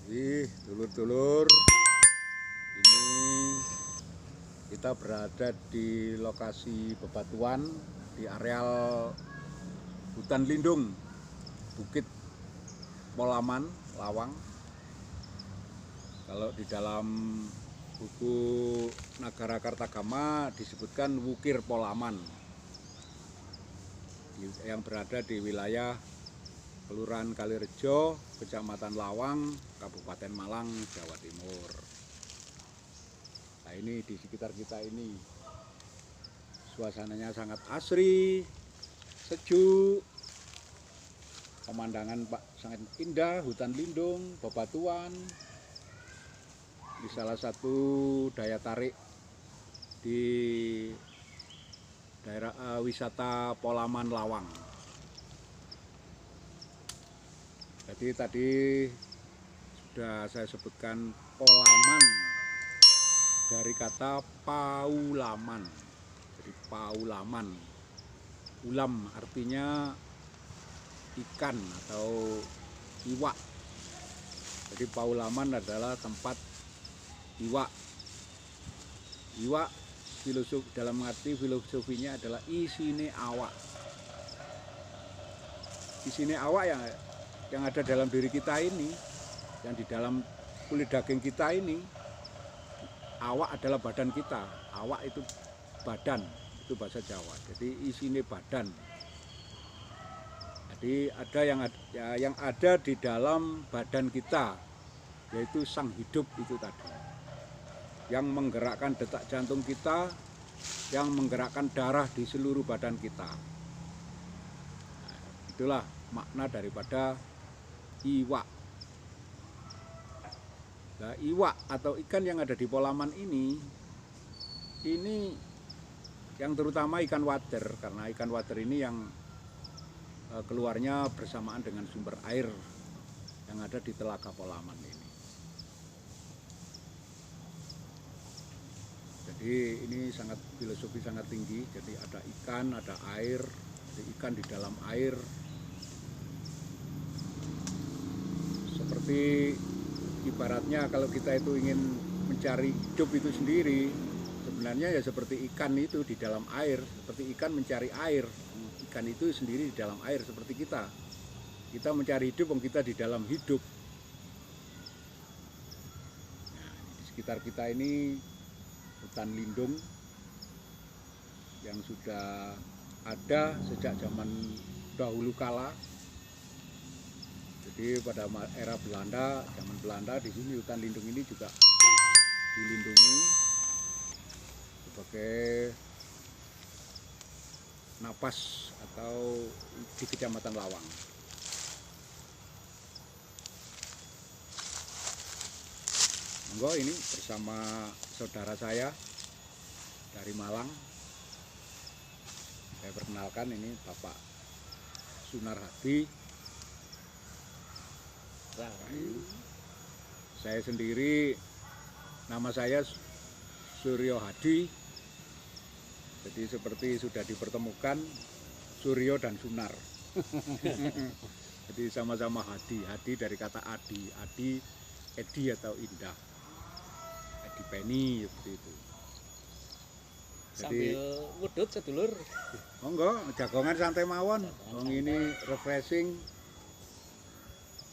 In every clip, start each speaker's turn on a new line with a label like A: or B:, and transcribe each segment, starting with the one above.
A: Jadi dulur-dulur, ini kita berada di lokasi bebatuan di areal hutan lindung Bukit Polaman, Lawang. Kalau di dalam buku Nagara Kartagama disebutkan Wukir Polaman yang berada di wilayah Kelurahan Kalirejo, Kecamatan Lawang, Kabupaten Malang, Jawa Timur. Nah, ini di sekitar kita ini suasananya sangat asri, sejuk, pemandangan sangat indah, hutan lindung, bebatuan. Di salah satu daya tarik di daerah wisata Polaman Lawang. Jadi tadi sudah saya sebutkan Polaman dari kata paulaman. Jadi paulaman, ulam artinya ikan atau iwak. Jadi paulaman adalah tempat iwak. Iwak dalam arti filosofinya adalah isine awak. Isine awak yang ada dalam diri kita ini, yang di dalam kulit daging kita ini. Awak adalah badan kita. Awak itu badan, itu bahasa Jawa. Jadi isine badan. Jadi ada yang ada di dalam badan kita, yaitu sang hidup itu tadi, yang menggerakkan detak jantung kita, yang menggerakkan darah di seluruh badan kita. Nah, itulah makna daripada iwak. Nah, iwak atau ikan yang ada di Polaman ini yang terutama ikan wader, karena ikan wader ini yang keluarnya bersamaan dengan sumber air yang ada di Telaga Polaman ini. Jadi ini sangat filosofi sangat tinggi. Jadi ada ikan, ada air, ada ikan di dalam air. Seperti ibaratnya kalau kita itu ingin mencari hidup itu sendiri, sebenarnya ya seperti ikan itu di dalam air, seperti ikan mencari air. Ikan itu sendiri di dalam air seperti kita. Kita mencari hidup, kita di dalam hidup. Nah, di sekitar kita ini hutan lindung yang sudah ada sejak zaman dahulu kala. Jadi pada era Belanda, zaman Belanda di sini hutan lindung ini juga dilindungi sebagai napas atau di Kecamatan Lawang. Monggo ini bersama saudara saya dari Malang. Saya perkenalkan, ini Bapak Sunar Hadi. Saya sendiri, nama saya Suryo Hadi. Jadi seperti sudah dipertemukan Suryo dan Sunar. Jadi sama-sama Hadi. Hadi dari kata Adi. Adi, Edi atau indah. Edi Penny seperti itu. Jadi,
B: sambil wudut sedulur.
A: monggo jagongan santai mawon. Wong ini refreshing.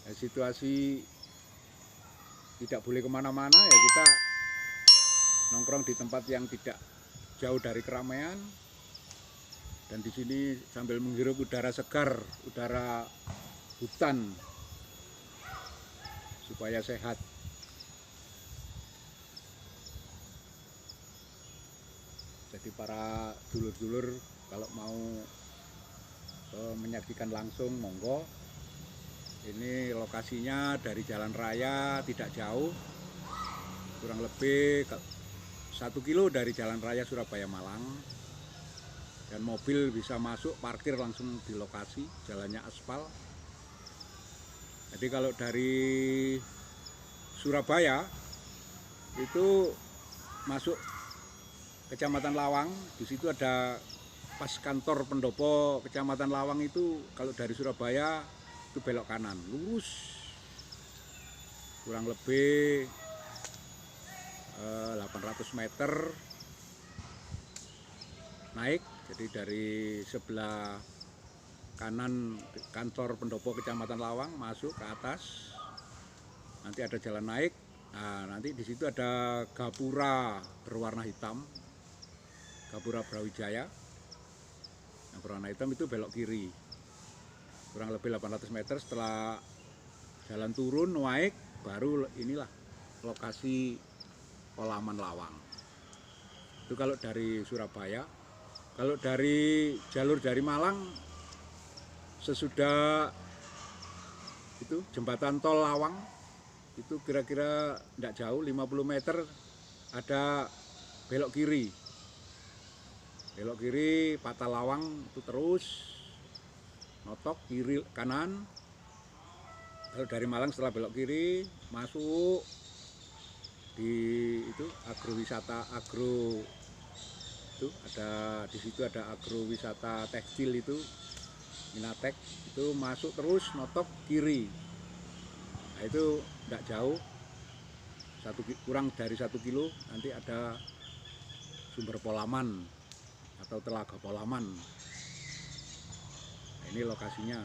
A: Situasi tidak boleh kemana-mana, ya kita nongkrong di tempat yang tidak jauh dari keramaian, dan di sini sambil menghirup udara segar, udara hutan supaya sehat. Jadi para dulur-dulur kalau mau menyaksikan langsung, monggo. Ini lokasinya dari jalan raya tidak jauh, kurang lebih 1 kilo dari jalan raya Surabaya Malang, dan mobil bisa masuk parkir langsung di lokasi, jalannya aspal. Jadi kalau dari Surabaya itu masuk Kecamatan Lawang, di situ ada pas kantor pendopo Kecamatan Lawang itu. Kalau dari Surabaya itu belok kanan, lurus kurang lebih 800 meter naik. Jadi dari sebelah kanan kantor pendopo Kecamatan Lawang masuk ke atas, nanti ada jalan naik. Nah, nanti di situ ada gapura berwarna hitam, gapura Brawijaya. Nah, berwarna hitam itu belok kiri, kurang lebih 800 meter. Setelah jalan turun naik, baru inilah lokasi Polaman Lawang. Itu kalau dari Surabaya. Kalau dari jalur dari Malang, sesudah itu jembatan tol Lawang, itu kira-kira tidak jauh, 50 meter ada belok kiri. Belok kiri Patah Lawang itu terus notok kiri kanan. Kalau dari Malang setelah belok kiri masuk di itu agrowisata itu ada di situ ada agrowisata tekstil itu Minatek, itu masuk terus notok kiri. Nah, itu tidak jauh, kurang dari 1 kilo nanti ada sumber Polaman atau telaga Polaman. Nah, ini lokasinya.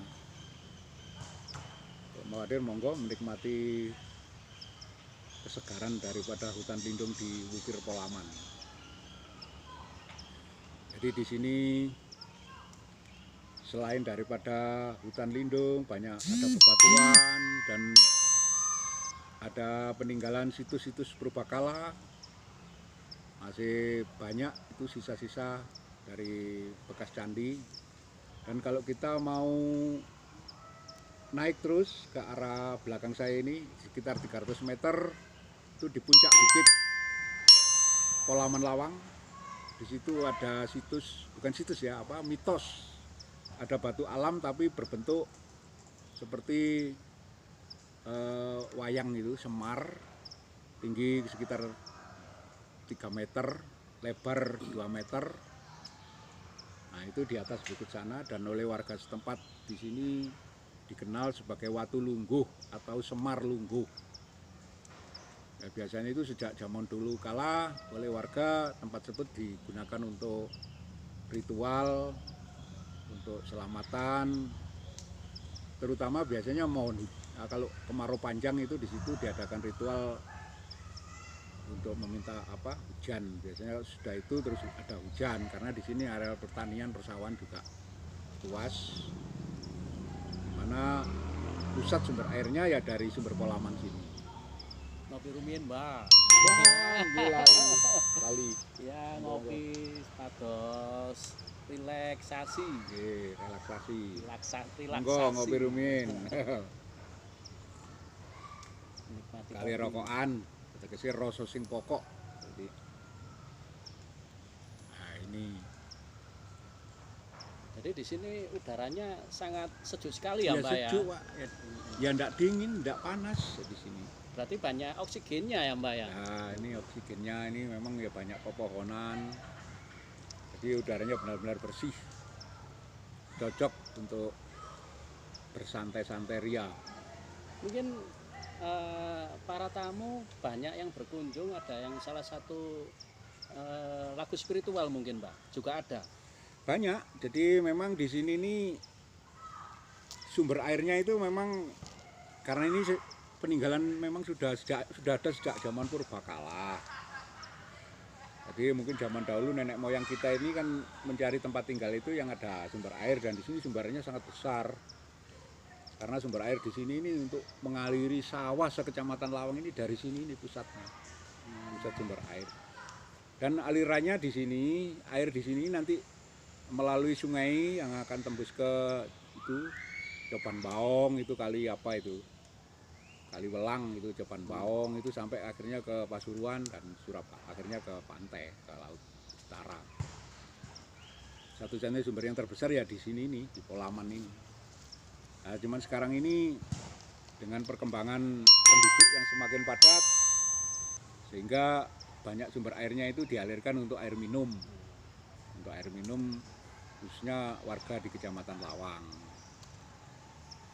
A: Kalau mau hadir monggo menikmati kesegaran daripada hutan lindung di Wukir Polaman. Jadi di sini selain daripada hutan lindung, banyak ada bebatuan dan ada peninggalan situs-situs purbakala. Masih banyak itu sisa-sisa dari bekas candi. Dan kalau kita mau naik terus ke arah belakang saya ini sekitar 300 meter itu di puncak bukit Polaman Lawang. Di situ ada situs, bukan situs ya, mitos. Ada batu alam tapi berbentuk seperti wayang itu, semar, tinggi sekitar 3 meter, lebar 2 meter. Nah, itu di atas bukit sana, dan oleh warga setempat di sini dikenal sebagai Watu Lungguh atau Semar Lungguh. Nah, biasanya itu sejak zaman dulu kala oleh warga tempat tersebut digunakan untuk ritual, untuk selamatan, terutama biasanya mohon. Nah, kalau kemarau panjang itu di situ diadakan ritual untuk meminta hujan. Biasanya sudah itu terus ada hujan karena di sini area pertanian persawahan juga luas, mana pusat sumber airnya ya dari sumber Polaman sini.
B: Ngopi rumiyin, Mbak.
A: Wah, gila kali.
B: Ya, ngopi pados relaksasi.
A: Relaksasi.
B: Relaksasi.
A: Ngopi rumiyin.
B: Nikmati
A: Kali
B: kopi.
A: rokokan, tegese rasa sing pokok. Jadi, nah ini.
B: Jadi di sini udaranya sangat sejuk sekali ya, Mbak ya.
A: Sejuk, Pak. Ya enggak dingin, enggak panas di sini.
B: Berarti banyak oksigennya ya, Mbak ya.
A: Nah, ini oksigennya ini memang ya banyak pepohonan. Jadi udaranya benar-benar bersih. Cocok untuk bersantai-santai ria.
B: Mungkin para tamu banyak yang berkunjung, ada yang salah satu lagu spiritual mungkin, Mbak. Juga ada.
A: Banyak. Jadi memang di sini nih sumber airnya itu memang karena ini peninggalan memang sudah ada sejak zaman purbakala. Jadi mungkin zaman dahulu nenek moyang kita ini kan mencari tempat tinggal itu yang ada sumber air, dan di sini sumbernya sangat besar. Karena sumber air di sini ini untuk mengaliri sawah sekecamatan Lawang ini dari sini ini pusatnya. Pusat sumber air. Dan alirannya di sini, air di sini nanti melalui sungai yang akan tembus ke itu Coban Baong, itu kali Kali Welang itu, Coban Baong itu sampai akhirnya ke Pasuruan dan Surabaya, akhirnya ke pantai, ke laut utara. Satu-satunya sumber yang terbesar ya di sini nih, di Polaman ini. Nah, cuman sekarang ini dengan perkembangan penduduk yang semakin padat, sehingga banyak sumber airnya itu dialirkan untuk air minum. Untuk air minum khususnya warga di Kecamatan Lawang.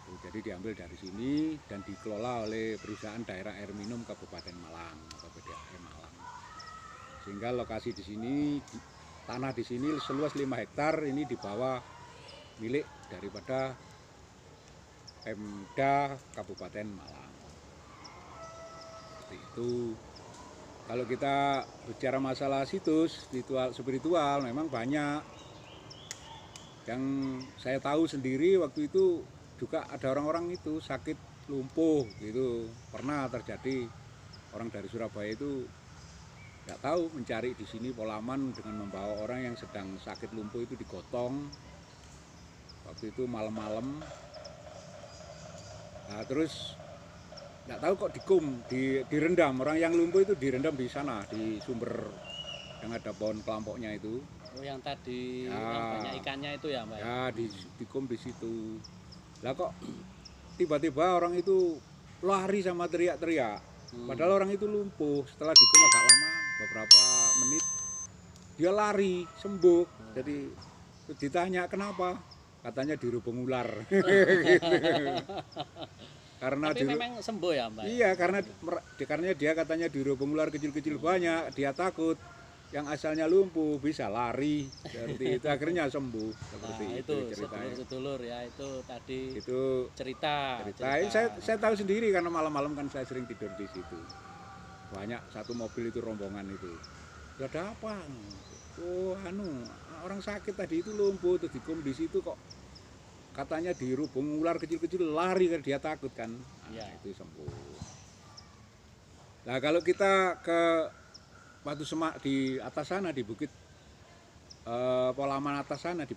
A: Jadi diambil dari sini dan dikelola oleh perusahaan daerah air minum Kabupaten Malang atau PDAM Malang. Sehingga lokasi di sini, tanah di sini seluas 5 hektar ini di bawah milik daripada Pemda Kabupaten Malang. Seperti itu. Kalau kita bicara masalah situs spiritual memang banyak. Yang saya tahu sendiri waktu itu juga ada orang-orang itu sakit lumpuh gitu. Pernah terjadi orang dari Surabaya itu nggak tahu mencari di sini Polaman dengan membawa orang yang sedang sakit lumpuh itu digotong. Waktu itu malam-malam. Nah, terus nggak tahu kok direndam, orang yang lumpuh itu direndam di sana di sumber yang ada pohon kelampoknya itu.
B: Oh, yang tadi
A: Ya.
B: yang banyak ikannya itu ya, Mbak?
A: Ya dikum di situ. Lah kok tiba-tiba orang itu lari sama teriak-teriak. Padahal orang itu lumpuh. Setelah dikum agak lama, beberapa menit dia lari sembuh. Jadi ditanya kenapa? Katanya dirubung ular. Gitu. Karena
B: Tapi memang sembuh ya, Mbak?
A: Iya, karena dia katanya dirubung ular kecil-kecil banyak, dia takut yang asalnya lumpuh bisa lari seperti itu, akhirnya sembuh seperti
B: Nah,
A: itu
B: itu
A: ceritanya.
B: sedulur-sedulur ya, itu tadi
A: Itu
B: cerita.
A: saya tahu sendiri karena malam-malam kan saya sering tidur di situ. Banyak satu mobil itu rombongan itu. Ada apa? Oh, orang sakit tadi itu lumpuh terus dikum di situ kok. Katanya dirubung ular kecil-kecil lari karena dia takut kan.
B: Ya.
A: Itu sembuh. Nah, kalau kita ke Batu Semak di atas sana di Bukit Polaman atas sana di